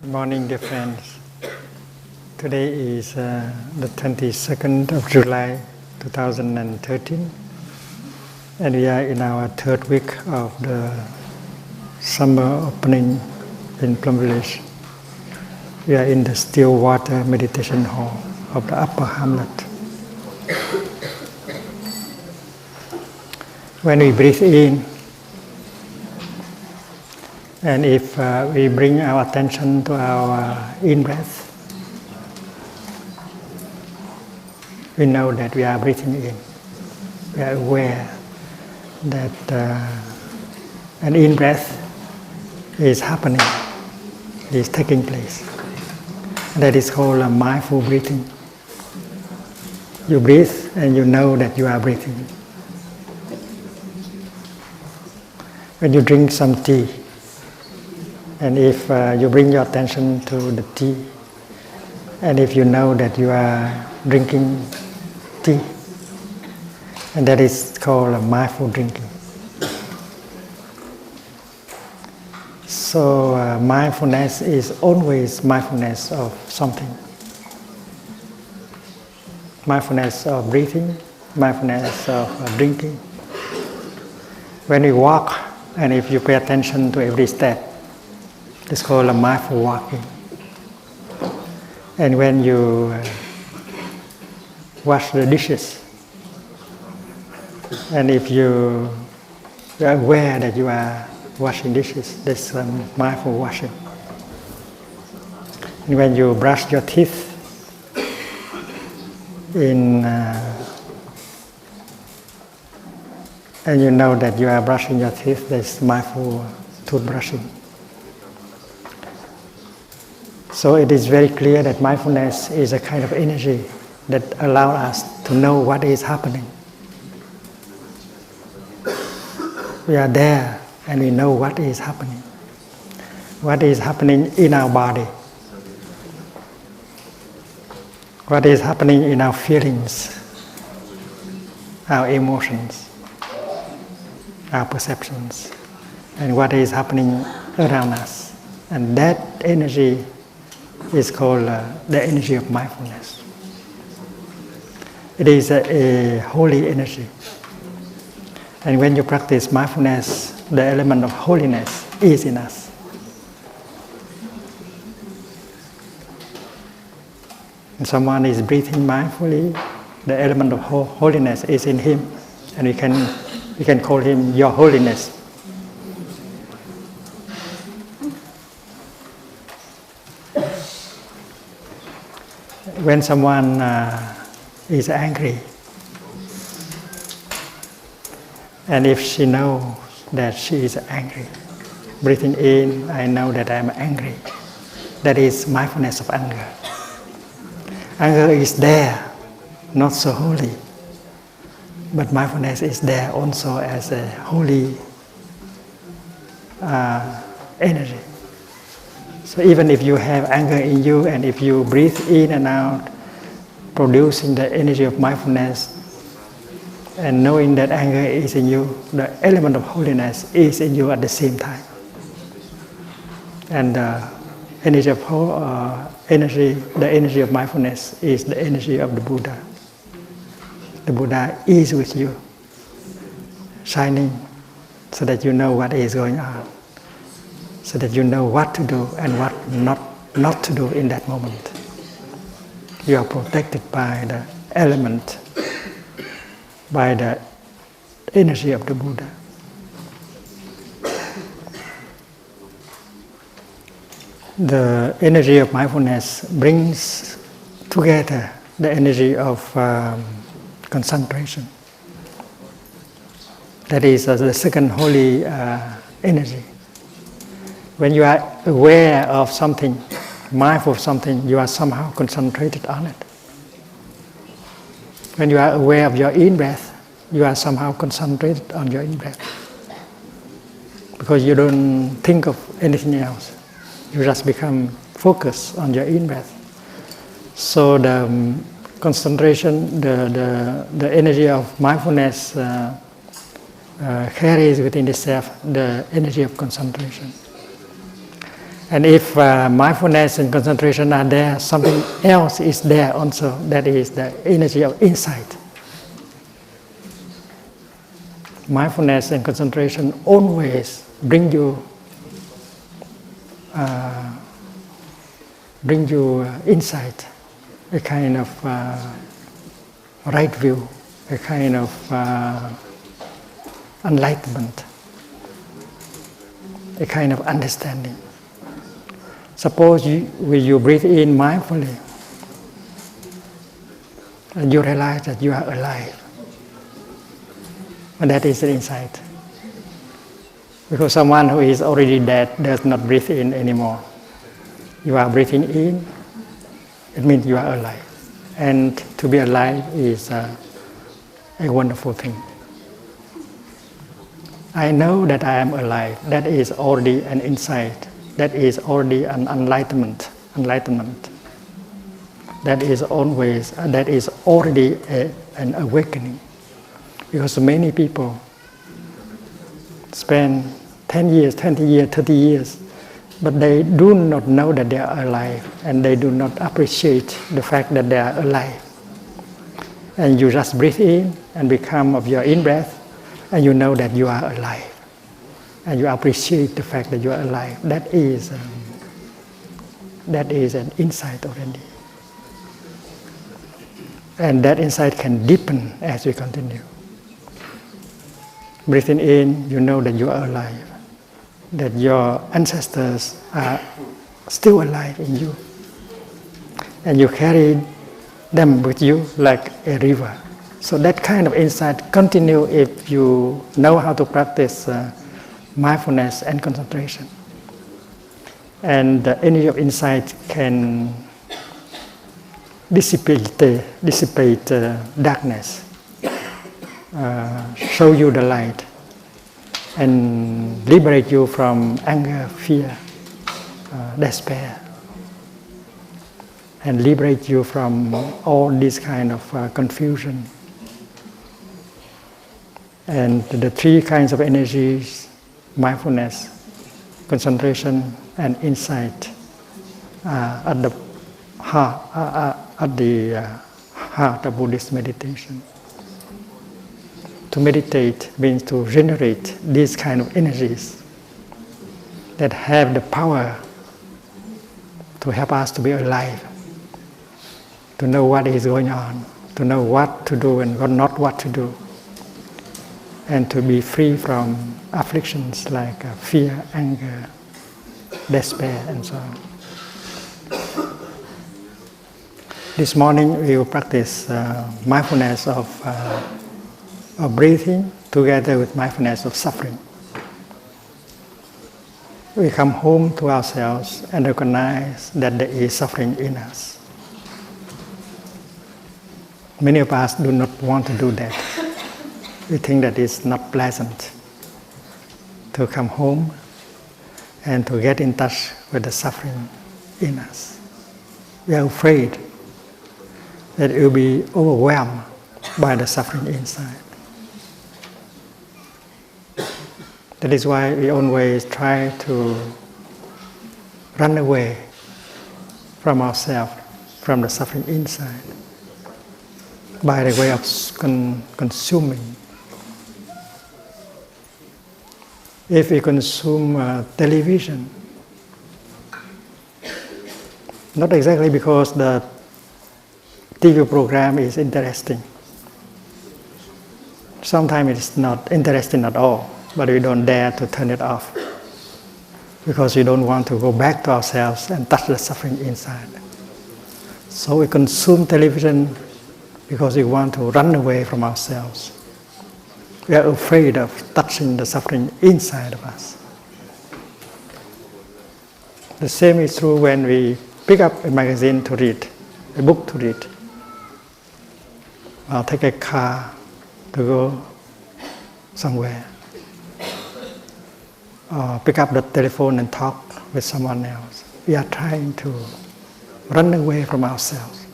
Good morning, dear friends. Today is the 22nd of July 2013, and we are in our third week of the summer opening in Plum Village. We are in the still water meditation hall of the upper hamlet. When we breathe in, and if we bring our attention to our in-breath, we know that we are breathing in. We are aware that an in-breath is happening, is taking place. That is called a mindful breathing. You breathe and you know that you are breathing. When you drink some tea, and if you bring your attention to the tea, and if you know that you are drinking tea, and that is called a mindful drinking. So mindfulness is always mindfulness of something. Mindfulness of breathing, mindfulness of drinking. When we walk, and if you pay attention to every step, it's called a mindful walking. And when you wash the dishes, and if you are aware that you are washing dishes, that's mindful washing. And when you brush your teeth, and you know that you are brushing your teeth, that's mindful toothbrushing. So it is very clear that mindfulness is a kind of energy that allows us to know what is happening. We are there and we know what is happening. What is happening in our body. What is happening in our feelings, our emotions, our perceptions, and what is happening around us. And that energy is called the energy of mindfulness. It is a holy energy. And when you practice mindfulness, the element of holiness is in us. When someone is breathing mindfully, the element of holiness is in him, and we can call him your holiness. When someone is angry, and if she knows that she is angry, Breathing in, I know that I am angry. That is mindfulness of anger. Anger is there, not so holy. But mindfulness is there also as a holy energy. So even if you have anger in you and if you breathe in and out, producing the energy of mindfulness and knowing that anger is in you, the element of holiness is in you at the same time. And the energy of the energy of mindfulness is the energy of the Buddha. The Buddha is with you, shining, so that you know what is going on, so that you know what to do and what not to do in that moment. You are protected by the element, by the energy of the Buddha. The energy of mindfulness brings together the energy of concentration. That is the second holy energy. When you are aware of something, mindful of something, you are somehow concentrated on it. When you are aware of your in-breath, you are somehow concentrated on your in-breath. Because you don't think of anything else. You just become focused on your in-breath. So the concentration, the energy of mindfulness carries within itself the energy of concentration. And if mindfulness and concentration are there, something else is there also, that is the energy of insight. Mindfulness and concentration always bring you insight, a kind of right view, a kind of enlightenment, a kind of understanding. Suppose you breathe in mindfully, and you realize that you are alive. And that is the insight. Because someone who is already dead does not breathe in anymore. You are breathing in, it means you are alive. And to be alive is a wonderful thing. I know that I am alive. That is already an insight. That is already an enlightenment. That is already an awakening. Because many people spend 10 years, 20 years, 30 years, but they do not know that they are alive, and they do not appreciate the fact that they are alive. And you just breathe in and become of your in-breath, and you know that you are alive. And you appreciate the fact that you are alive. That is an insight already. And that insight can deepen as we continue. Breathing in, you know that you are alive, that your ancestors are still alive in you. And you carry them with you like a river. So that kind of insight continue if you know how to practice mindfulness and concentration. And the energy of insight can dissipate darkness, show you the light, and liberate you from anger, fear, despair, and liberate you from all this kind of confusion. And the three kinds of energies, mindfulness, concentration, and insight, at the heart of Buddhist meditation. To meditate means to generate these kind of energies that have the power to help us to be alive, to know what is going on, to know what to do and not what to do, and to be free from afflictions like fear, anger, despair, and so on. This morning we will practice mindfulness of breathing together with mindfulness of suffering. we come home to ourselves and recognize that there is suffering in us. Many of us do not want to do that. We think that it's not pleasant to come home and to get in touch with the suffering in us. We are afraid that it will be overwhelmed by the suffering inside. That is why we always try to run away from ourselves, from the suffering inside, by the way of consuming. If we consume television, not exactly because the TV program is interesting. Sometimes it's not interesting at all, but we don't dare to turn it off because we don't want to go back to ourselves and touch the suffering inside. So we consume television because we want to run away from ourselves. We are afraid of touching the suffering inside of us. The same is true when we pick up a magazine to read, a book to read. Or take a car to go somewhere. Or pick up the telephone and talk with someone else. We are trying to run away from ourselves.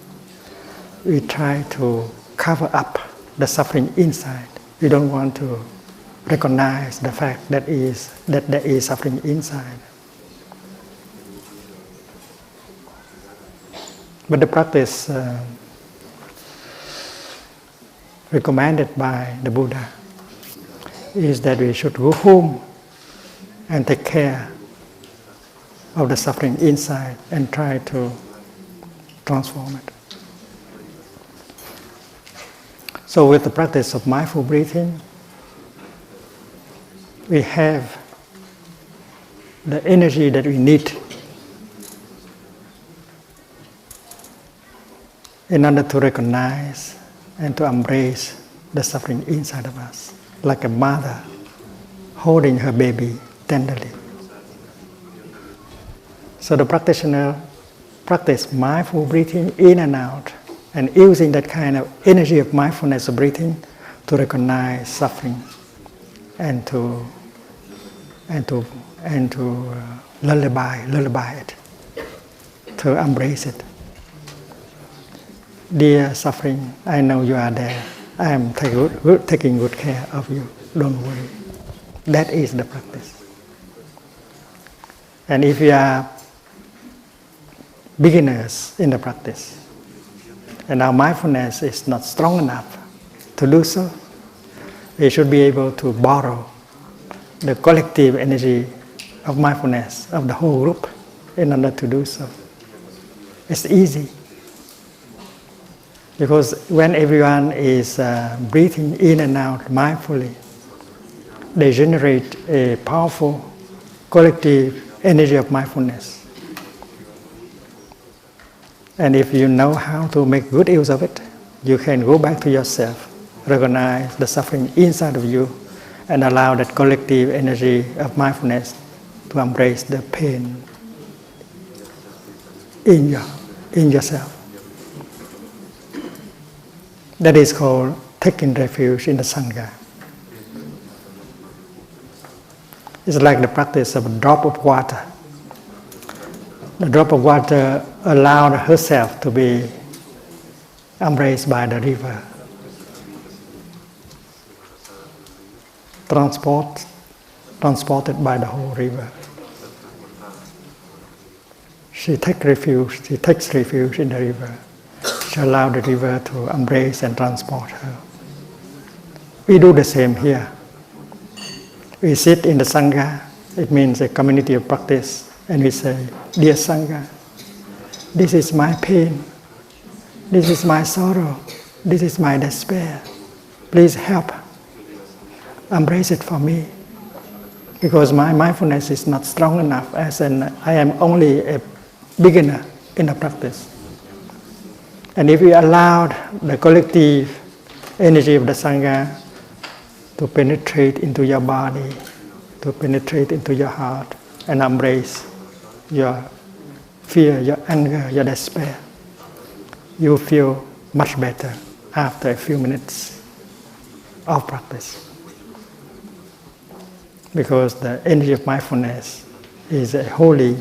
We try to cover up the suffering inside. We don't want to recognize the fact that there is suffering inside. But the practice recommended by the Buddha is that we should go home and take care of the suffering inside and try to transform it. So with the practice of mindful breathing, we have the energy that we need in order to recognize and to embrace the suffering inside of us, like a mother holding her baby tenderly. So the practitioner practice mindful breathing in and out, and using that kind of energy of mindfulness of breathing to recognize suffering and to lullaby it, to embrace it. Dear suffering, I know you are there. I am taking good care of you. Don't worry. That is the practice. And if you are beginners in the practice, and our mindfulness is not strong enough to do so, we should be able to borrow the collective energy of mindfulness of the whole group in order to do so. It's easy. Because when everyone is breathing in and out mindfully, they generate a powerful collective energy of mindfulness. And if you know how to make good use of it, you can go back to yourself, recognize the suffering inside of you, and allow that collective energy of mindfulness to embrace the pain in yourself. That is called taking refuge in the Sangha. It's like the practice of a drop of water. The drop of water allowed herself to be embraced by the river. Transported by the whole river. She takes refuge in the river. She allows the river to embrace and transport her. We do the same here. We sit in the Sangha, it means a community of practice, and we say, dear Sangha, this is my pain, this is my sorrow, this is my despair. Please help. Embrace it for me. Because my mindfulness is not strong enough, as I am only a beginner in the practice. And if we allowed the collective energy of the Sangha to penetrate into your body, to penetrate into your heart, and embrace your fear, your anger, your despair, you feel much better after a few minutes of practice. Because the energy of mindfulness is a holy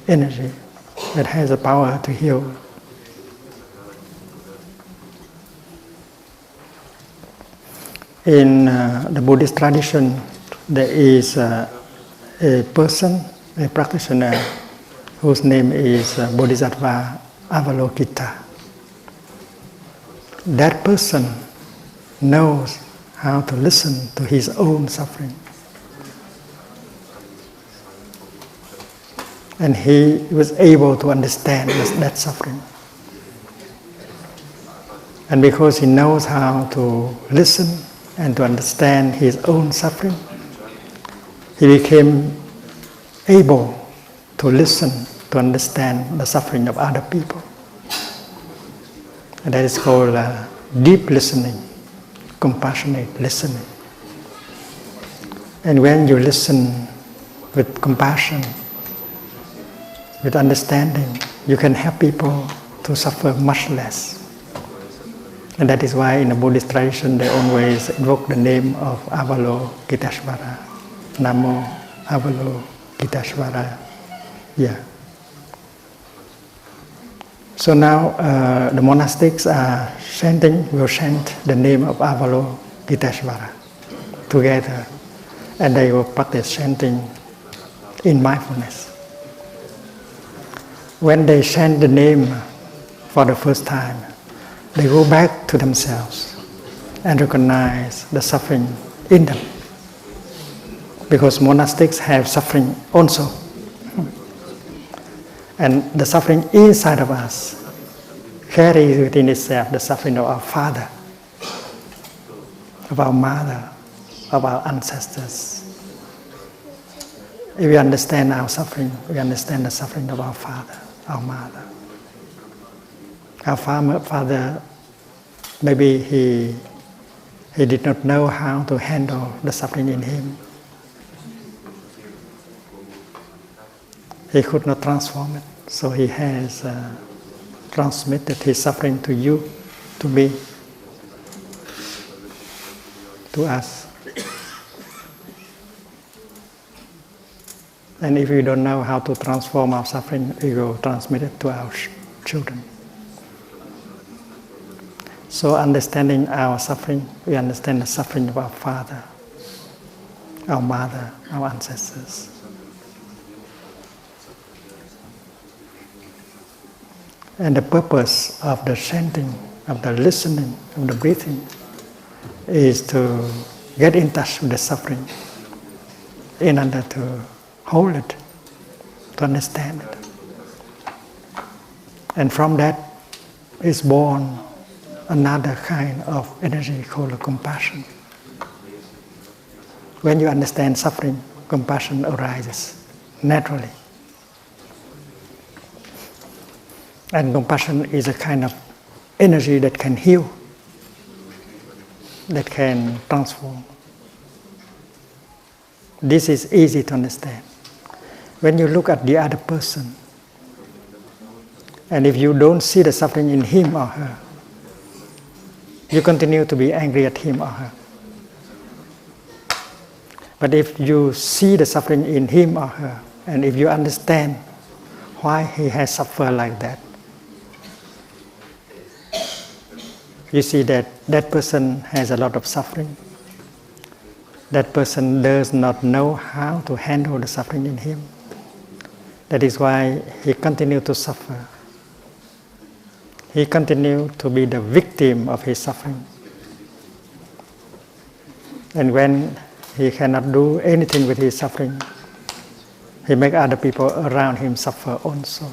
energy that has the power to heal. In the Buddhist tradition, there is a person, a practitioner, whose name is Bodhisattva Avalokita. That person knows how to listen to his own suffering. And he was able to understand that suffering. And because he knows how to listen and to understand his own suffering, he became able to listen, to understand the suffering of other people. And that is called deep listening, compassionate listening. And when you listen with compassion, with understanding, you can help people to suffer much less. And that is why in the Buddhist tradition they always invoke the name of Avalokiteshvara. Namo Avalokiteshvara. Yeah. So now the monastics are will chant the name of Avalokiteshvara together, and they will practice chanting in mindfulness. When they chant the name for the first time, they go back to themselves and recognize the suffering in them. Because monastics have suffering also. And the suffering inside of us carries within itself the suffering of our father, of our mother, of our ancestors. If we understand our suffering, we understand the suffering of our father, our mother. Our father, maybe he did not know how to handle the suffering in him. He could not transform it, so he has transmitted his suffering to you, to me, to us. And if we don't know how to transform our suffering, we will transmit it to our children. So understanding our suffering, we understand the suffering of our father, our mother, our ancestors. And the purpose of the chanting, of the listening, of the breathing is to get in touch with the suffering in order to hold it, to understand it. And from that is born another kind of energy called compassion. When you understand suffering, compassion arises naturally. And compassion is a kind of energy that can heal, that can transform. This is easy to understand. When you look at the other person, and if you don't see the suffering in him or her, you continue to be angry at him or her. But if you see the suffering in him or her, and if you understand why he has suffered like that, you see that that person has a lot of suffering. That person does not know how to handle the suffering in him. That is why he continues to suffer. He continues to be the victim of his suffering. And when he cannot do anything with his suffering, he makes other people around him suffer also.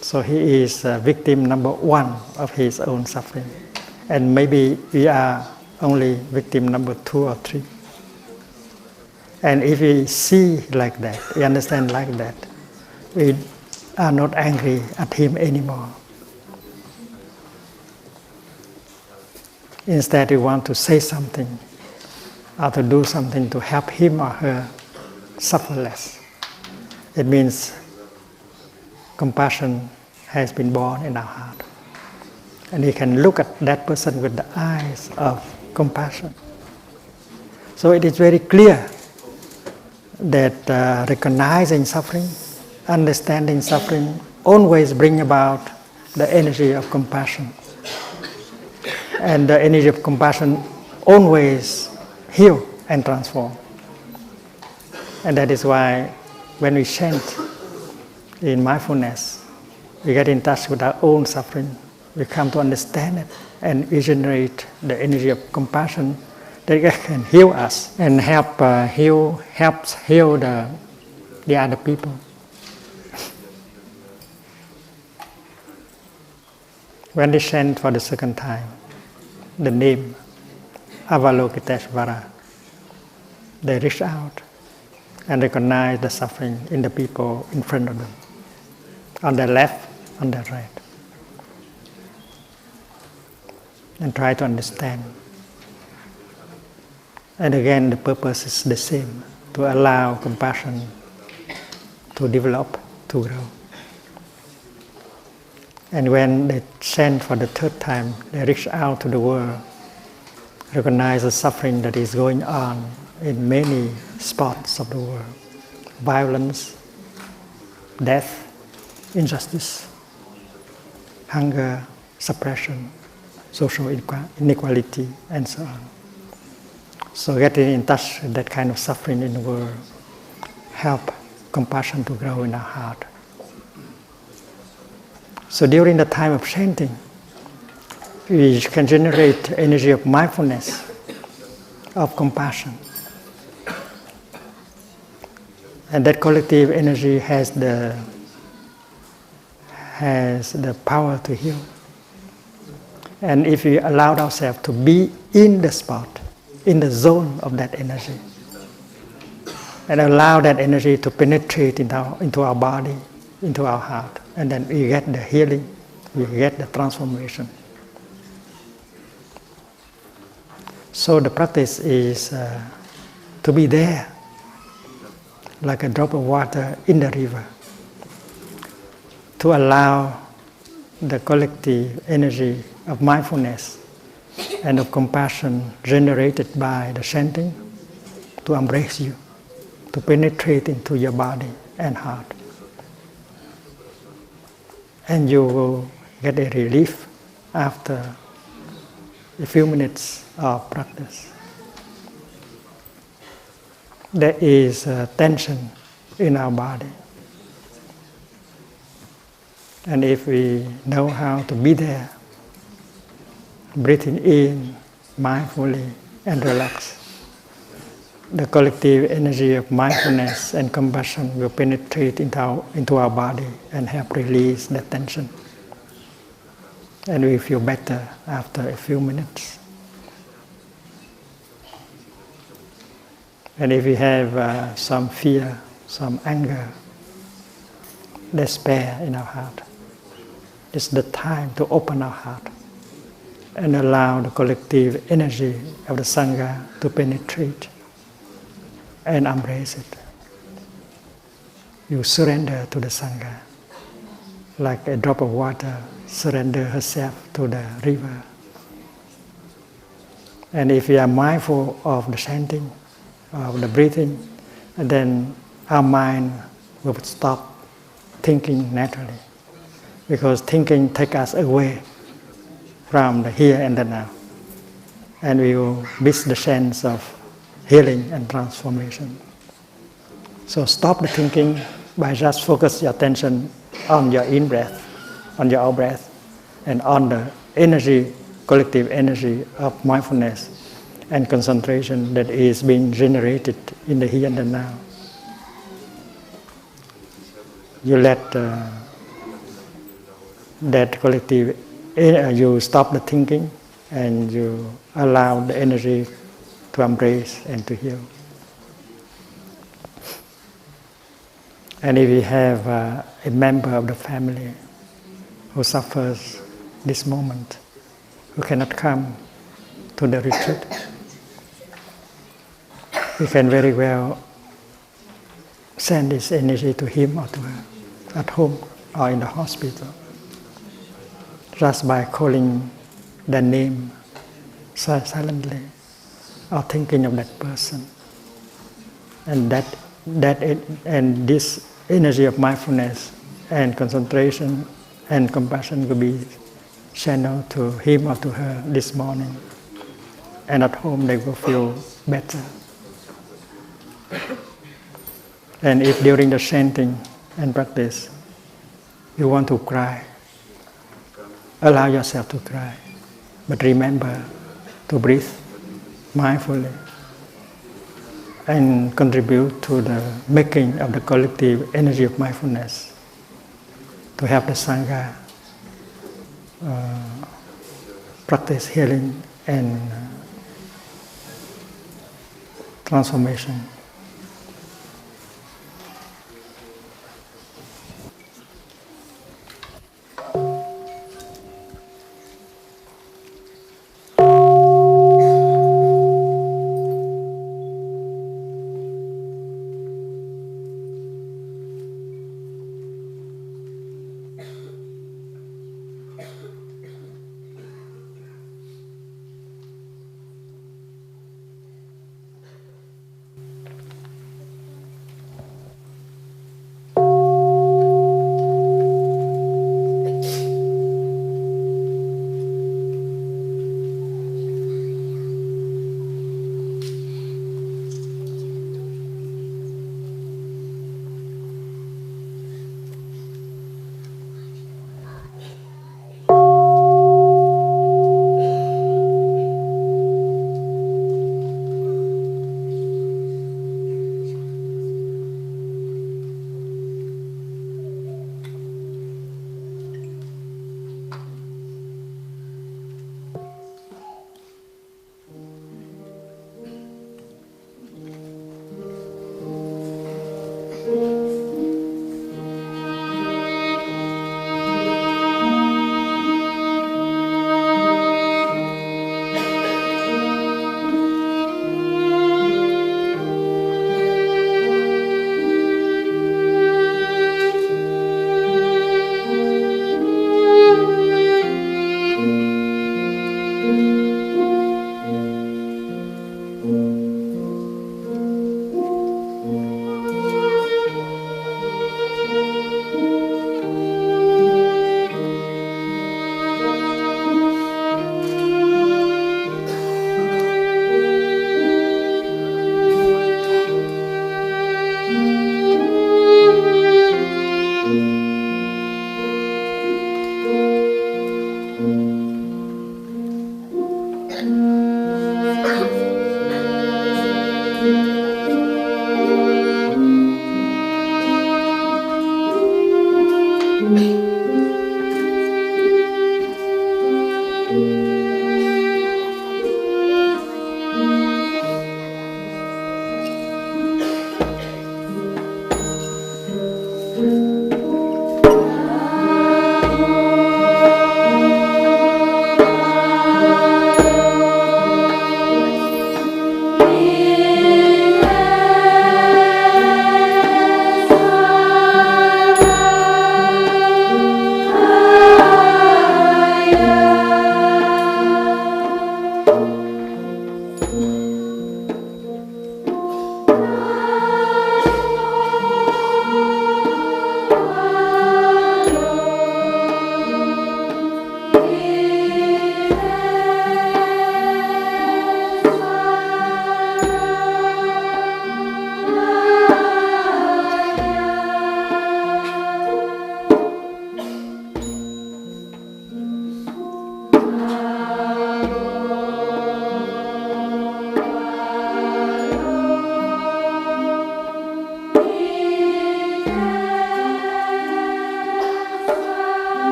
So he is victim number one of his own suffering. And maybe we are only victim number 2 or 3. And if we see like that, we understand like that, we are not angry at him anymore. Instead, we want to say something or to do something to help him or her suffer less. It means compassion has been born in our heart. And we can look at that person with the eyes of compassion. So it is very clear that recognizing suffering, understanding suffering, always bring about the energy of compassion. And the energy of compassion always heal and transform. And that is why when we chant in mindfulness, we get in touch with our own suffering. We come to understand it, and we generate the energy of compassion that can heal us and helps heal the other people. When they chant for the second time the name Avalokiteshvara, they reach out and recognize the suffering in the people in front of them, on their left, on their right, and try to understand. And again, the purpose is the same, to allow compassion to develop, to grow. And when they chant for the third time, they reach out to the world, recognize the suffering that is going on in many spots of the world. Violence, death, injustice, hunger, suppression, social inequality, and so on. So getting in touch with that kind of suffering in the world help compassion to grow in our heart. So during the time of chanting, we can generate energy of mindfulness, of compassion. And that collective energy has the power to heal. And if we allow ourselves to be in the spot, in the zone of that energy, and allow that energy to penetrate into our body, into our heart, and then we get the healing, we get the transformation. So the practice is to be there, like a drop of water in the river, to allow the collective energy of mindfulness and of compassion generated by the chanting to embrace you, to penetrate into your body and heart. And you will get a relief after a few minutes of practice. There is tension in our body. And if we know how to be there, breathing in mindfully and relax, the collective energy of mindfulness and compassion will penetrate into our body and help release the tension. And we feel better after a few minutes. And if we have some fear, some anger, despair in our heart, it's the time to open our heart and allow the collective energy of the Sangha to penetrate and embrace it. You surrender to the Sangha, like a drop of water surrender herself to the river. And if we are mindful of the chanting, of the breathing, then our mind will stop thinking naturally, because thinking takes us away from the here and the now, and we will miss the sense of healing and transformation. So stop the thinking by just focus your attention on your in-breath, on your out-breath, and on the energy, collective energy of mindfulness and concentration that is being generated in the here and the now. You let that collective, you stop the thinking and you allow the energy to embrace and to heal. And if we have a member of the family who suffers this moment, who cannot come to the retreat, we can very well send this energy to him or to her at home or in the hospital, just by calling their name silently or thinking of that person. And and this energy of mindfulness and concentration and compassion will be channeled to him or to her this morning. And at home they will feel better. And if during the chanting and practice you want to cry, allow yourself to cry. But remember to breathe mindfully and contribute to the making of the collective energy of mindfulness to help the Sangha practice healing and transformation.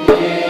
Amen.